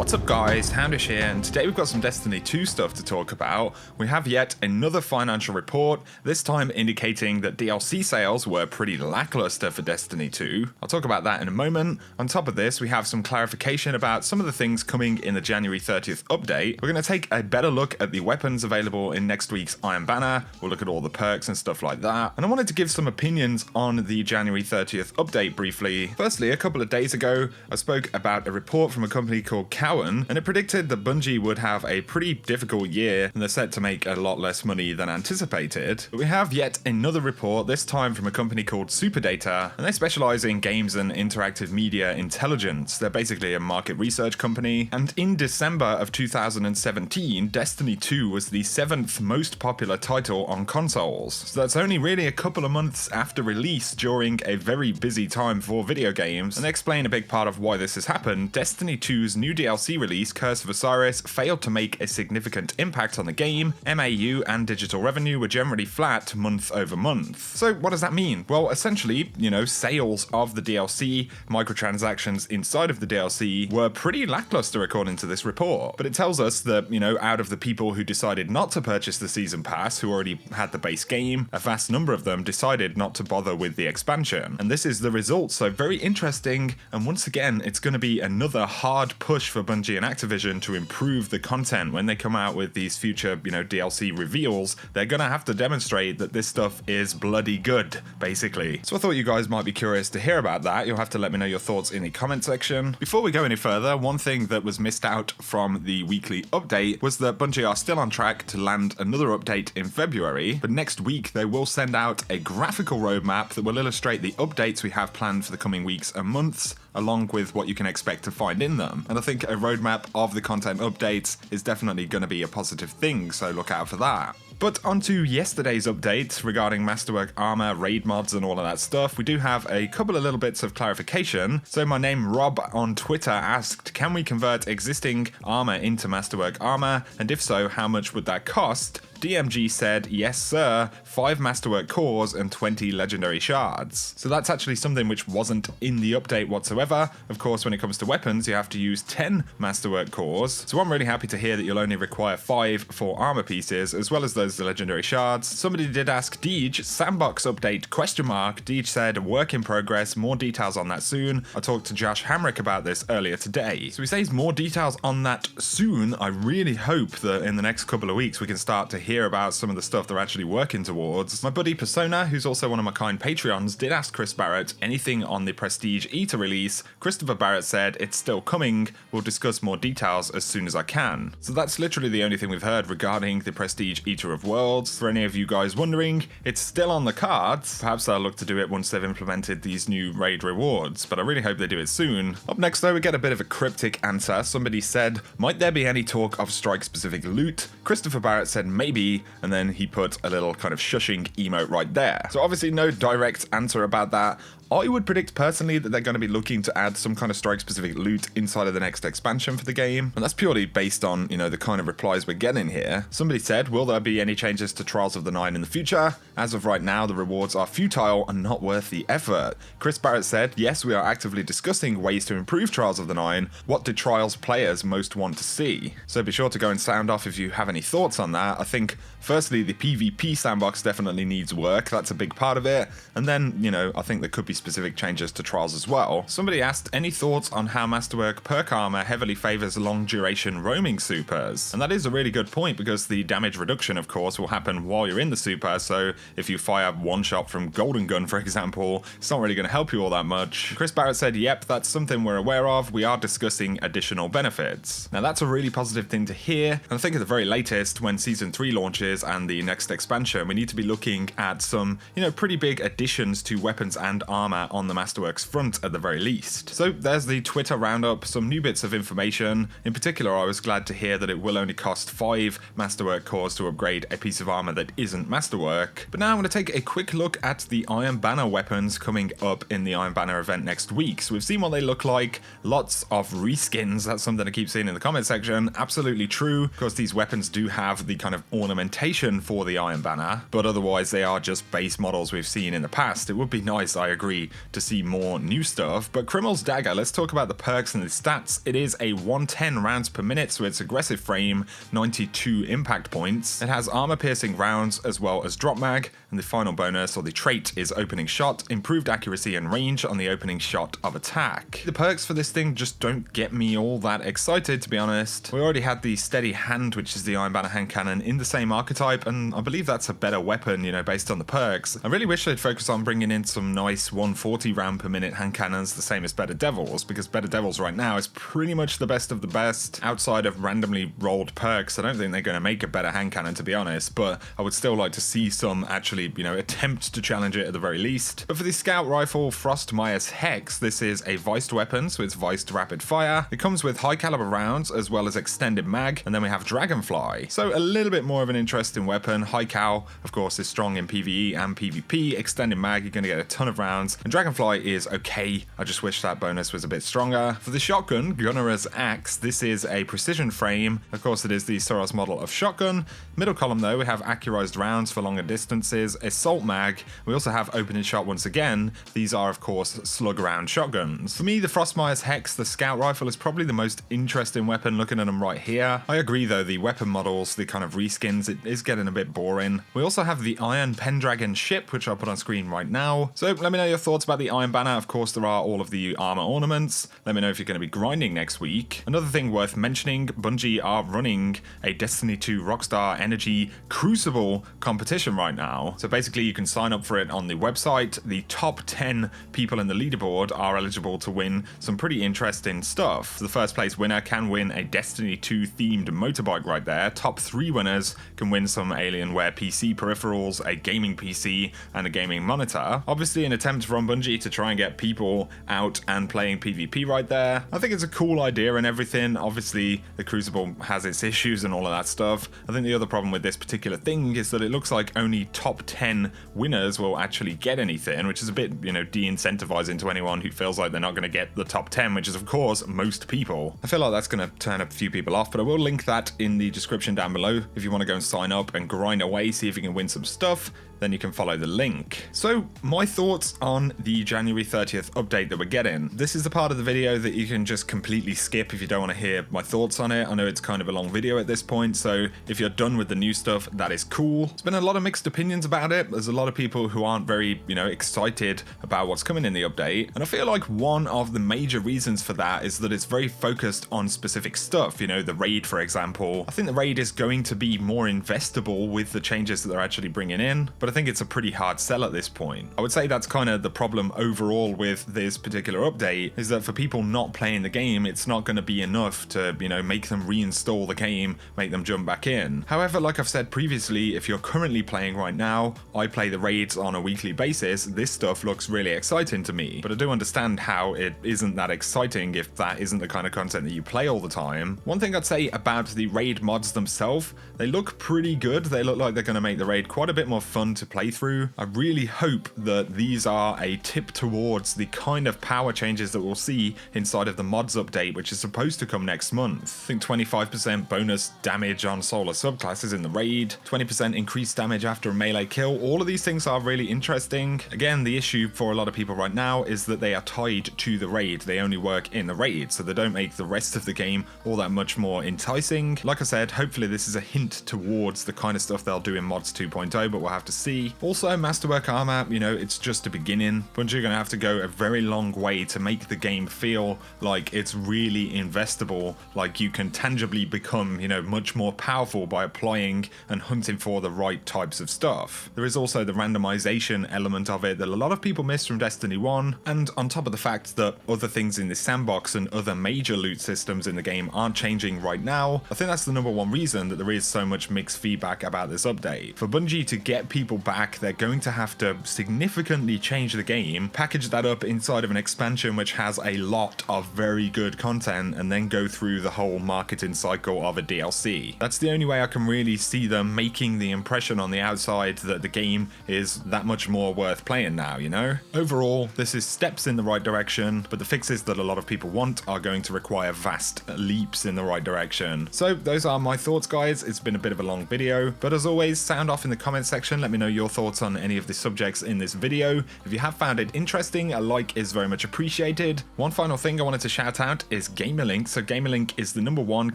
What's up guys, Houndish here, and today we've got some Destiny 2 stuff to talk about. We have yet another financial report, this time indicating that DLC sales were pretty lackluster for Destiny 2. I'll talk about that in a moment. On top of this, we have some clarification about some of the things coming in the January 30th update. We're going to take a better look at the weapons available in next week's Iron Banner. We'll look at all the perks and stuff like that. And I wanted to give some opinions on the January 30th update briefly. Firstly, a couple of days ago, I spoke about a report from a company called and it predicted that Bungie would have a pretty difficult year and they're set to make a lot less money than anticipated. But we have yet another report, this time from a company called Superdata, and they specialize in games and interactive media intelligence. They're basically a market research company, and in December of 2017, Destiny 2 was the 7th most popular title on consoles. So that's only really a couple of months after release during a very busy time for video games, and they explain a big part of why this has happened. Destiny 2's new DLC release, Curse of Osiris, failed to make a significant impact on the game. MAU and digital revenue were generally flat month over month. So what does that mean? Well, essentially, sales of the DLC, microtransactions inside of the DLC were pretty lackluster according to this report. But it tells us that, out of the people who decided not to purchase the season pass, who already had the base game, a vast number of them decided not to bother with the expansion. And this is the result, so very interesting. And once again, it's going to be another hard push for Bungie and Activision to improve the content. When they come out with these future, DLC reveals, they're gonna have to demonstrate that this stuff is bloody good, basically. So I thought you guys might be curious to hear about that. You'll have to let me know your thoughts in the comment section. Before we go any further, one thing that was missed out from the weekly update was that Bungie are still on track to land another update in February, but next week they will send out a graphical roadmap that will illustrate the updates we have planned for the coming weeks and months, along with what you can expect to find in them. And I think a roadmap of the content updates is definitely going to be a positive thing, so look out for that. But onto yesterday's update regarding Masterwork armor, raid mods, and all of that stuff. We do have a couple of little bits of clarification. So my name Rob on Twitter asked, can we convert existing armor into Masterwork armor? And if so, how much would that cost? DMG said, yes sir, 5 Masterwork cores and 20 legendary shards. So that's actually something which wasn't in the update whatsoever. Of course, when it comes to weapons, you have to use 10 Masterwork cores. So I'm really happy to hear that you'll only require 5 for armor pieces, as well as those legendary shards. Somebody did ask Deej, sandbox update, ? Deej said, work in progress, more details on that soon. I talked to Josh Hamrick about this earlier today. So he says more details on that soon. I really hope that in the next couple of weeks we can start to hear about some of the stuff they're actually working towards. My buddy Persona, who's also one of my kind Patreons, did ask Chris Barrett anything on the Prestige Eater release. Christopher Barrett said it's still coming. We'll discuss more details as soon as I can. So that's literally the only thing we've heard regarding the Prestige Eater of Worlds. For any of you guys wondering, it's still on the cards. Perhaps they'll look to do it once they've implemented these new raid rewards, but I really hope they do it soon. Up next though, we get a bit of a cryptic answer. Somebody said, might there be any talk of strike-specific loot? Christopher Barrett said maybe, and then he put a little kind of shushing emote right there. So obviously no direct answer about that. I would predict personally that they're going to be looking to add some kind of strike-specific loot inside of the next expansion for the game, and that's purely based on, the kind of replies we're getting here. Somebody said, will there be any changes to Trials of the Nine in the future? As of right now, the rewards are futile and not worth the effort. Chris Barrett said, yes, we are actively discussing ways to improve Trials of the Nine. What do Trials players most want to see? So be sure to go and sound off if you have any thoughts on that. I think, firstly, the PvP sandbox definitely needs work. That's a big part of it. And then, I think there could be specific changes to Trials as well. Somebody asked, any thoughts on how Masterwork perk armor heavily favors long duration roaming supers? And that is a really good point, because the damage reduction, of course, will happen while you're in the super. So if you fire one shot from Golden Gun, for example, it's not really going to help you all that much. Chris Barrett said, yep, that's something we're aware of. We are discussing additional benefits. Now that's a really positive thing to hear. And I think at the very latest, when Season 3 launches and the next expansion, we need to be looking at some, pretty big additions to weapons and armor on the Masterworks front at the very least. So there's the Twitter roundup, some new bits of information. In particular, I was glad to hear that it will only cost 5 Masterwork cores to upgrade a piece of armor that isn't Masterwork. But now I'm going to take a quick look at the Iron Banner weapons coming up in the Iron Banner event next week. So we've seen what they look like, lots of reskins. That's something I keep seeing in the comment section. Absolutely true. Of course, these weapons do have the kind of ornamentation for the Iron Banner, but otherwise they are just base models we've seen in the past. It would be nice, I agree, to see more new stuff. But Criminal's Dagger, let's talk about the perks and the stats. It is a 110 rounds per minute, so it's aggressive frame, 92 impact points. It has armor piercing rounds as well as drop mag, and the final bonus or the trait is opening shot, improved accuracy and range on the opening shot of attack. The perks for this thing just don't get me all that excited, to be honest. We already had the steady hand, which is the Iron Banner hand cannon, in the same archetype, and I believe that's a better weapon, you know, based on the perks. I really wish they'd focus on bringing in some nice 140 round per minute hand cannons, the same as Better Devils, because Better Devils right now is pretty much the best of the best. Outside of randomly rolled perks, I don't think they're going to make a better hand cannon, to be honest, but I would still like to see some actually, you know, attempt to challenge it at the very least. But for the scout rifle Frostmire's Hex, this is a viced weapon, so it's viced rapid fire. It comes with high caliber rounds as well as extended mag, and then we have Dragonfly. So a little bit more of an interesting weapon. High cal, of course, is strong in PvE and PvP. Extended mag, you're going to get a ton of rounds, and Dragonfly is okay. I just wish that bonus was a bit stronger. For the shotgun, Gunner's Axe, this is a precision frame. Of course, it is the Soros model of shotgun. Middle column though, we have accurized rounds for longer distances, assault mag. We also have opening shot once again. These are of course slug round shotguns. For me, the Frostmire's Hex, the scout rifle, is probably the most interesting weapon looking at them right here. I agree though, the weapon models, the kind of reskins, it is getting a bit boring. We also have the Iron Pendragon ship, which I'll put on screen right now. So let me know your thoughts about the Iron Banner. Of course, there are all of the armor ornaments. Let me know if you're going to be grinding next week. Another thing worth mentioning, Bungie are running a Destiny 2 Rockstar Energy Crucible competition right now. So basically you can sign up for it on the website. The top 10 people in the leaderboard are eligible to win some pretty interesting stuff. The first place winner can win a Destiny 2 themed motorbike right there. Top 3 winners can win some Alienware PC peripherals, a gaming PC, and a gaming monitor. Obviously an attempt from Bungie to try and get people out and playing PvP right there. I think it's a cool idea and everything. Obviously the Crucible has its issues and all of that stuff. I think the other problem with this particular thing is that it looks like only top 10 winners will actually get anything, which is a bit, you know, de-incentivizing to anyone who feels like they're not going to get the top 10, which is of course most people. I feel like that's going to turn a few people off, but I will link that in the description down below if you want to go and sign up and grind away, see if you can win some stuff. Then you can follow the link. So my thoughts on the January 30th update that we're getting. This is the part of the video that you can just completely skip if you don't want to hear my thoughts on it. I know it's kind of a long video at this point, so if you're done with the new stuff, that is cool. There's been a lot of mixed opinions about it. There's a lot of people who aren't very, you know, excited about what's coming in the update. And I feel like one of the major reasons for that is that it's very focused on specific stuff. You know, the raid, for example. I think the raid is going to be more investable with the changes that they're actually bringing in, but I think it's a pretty hard sell at this point. I would say that's kind of the problem overall with this particular update, is that for people not playing the game, it's not going to be enough to, you know, make them reinstall the game, make them jump back in. However, like I've said previously, if you're currently playing right now, I play the raids on a weekly basis, this stuff looks really exciting to me, but I do understand how it isn't that exciting if that isn't the kind of content that you play all the time. One thing I'd say about the raid mods themselves, they look pretty good. They look like they're going to make the raid quite a bit more fun to play through. I really hope that these are a tip towards the kind of power changes that we'll see inside of the mods update, which is supposed to come next month. I think 25% bonus damage on solar subclasses in the raid, 20% increased damage after a melee kill. All of these things are really interesting. Again, the issue for a lot of people right now is that they are tied to the raid. They only work in the raid, so they don't make the rest of the game all that much more enticing. Like I said, hopefully this is a hint towards the kind of stuff they'll do in mods 2.0, but we'll have to see. Also, Masterwork armor, you know, it's just a beginning. Bungie are going to have to go a very long way to make the game feel like it's really investable, like you can tangibly become, you know, much more powerful by applying and hunting for the right types of stuff. There is also the randomization element of it that a lot of people miss from Destiny 1, and on top of the fact that other things in the sandbox and other major loot systems in the game aren't changing right now, I think that's the number one reason that there is so much mixed feedback about this update. For Bungie to get people people back, they're going to have to significantly change the game, package that up inside of an expansion which has a lot of very good content, and then go through the whole marketing cycle of a DLC. That's the only way I can really see them making the impression on the outside that the game is that much more worth playing now, you know? Overall, this is steps in the right direction, but the fixes that a lot of people want are going to require vast leaps in the right direction. So those are my thoughts, guys. It's been a bit of a long video, but as always, sound off in the comment section. Let me know your thoughts on any of the subjects in this video. If you have found it interesting, a like is very much appreciated. One final thing I wanted to shout out is Gamerlink. So Gamerlink is the #1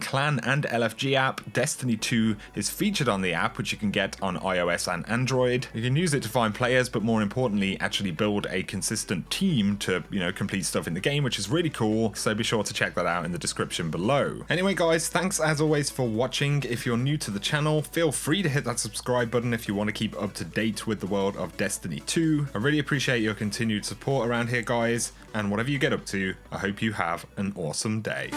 clan and LFG app. Destiny 2 is featured on the app, which you can get on iOS and Android. You can use it to find players, but more importantly, actually build a consistent team to, you know, complete stuff in the game, which is really cool. So be sure to check that out in the description below. Anyway, guys, thanks as always for watching. If you're new to the channel, feel free to hit that subscribe button if you want to keep up to date with the world of Destiny 2. I really appreciate your continued support around here, guys, and whatever you get up to, I hope you have an awesome day.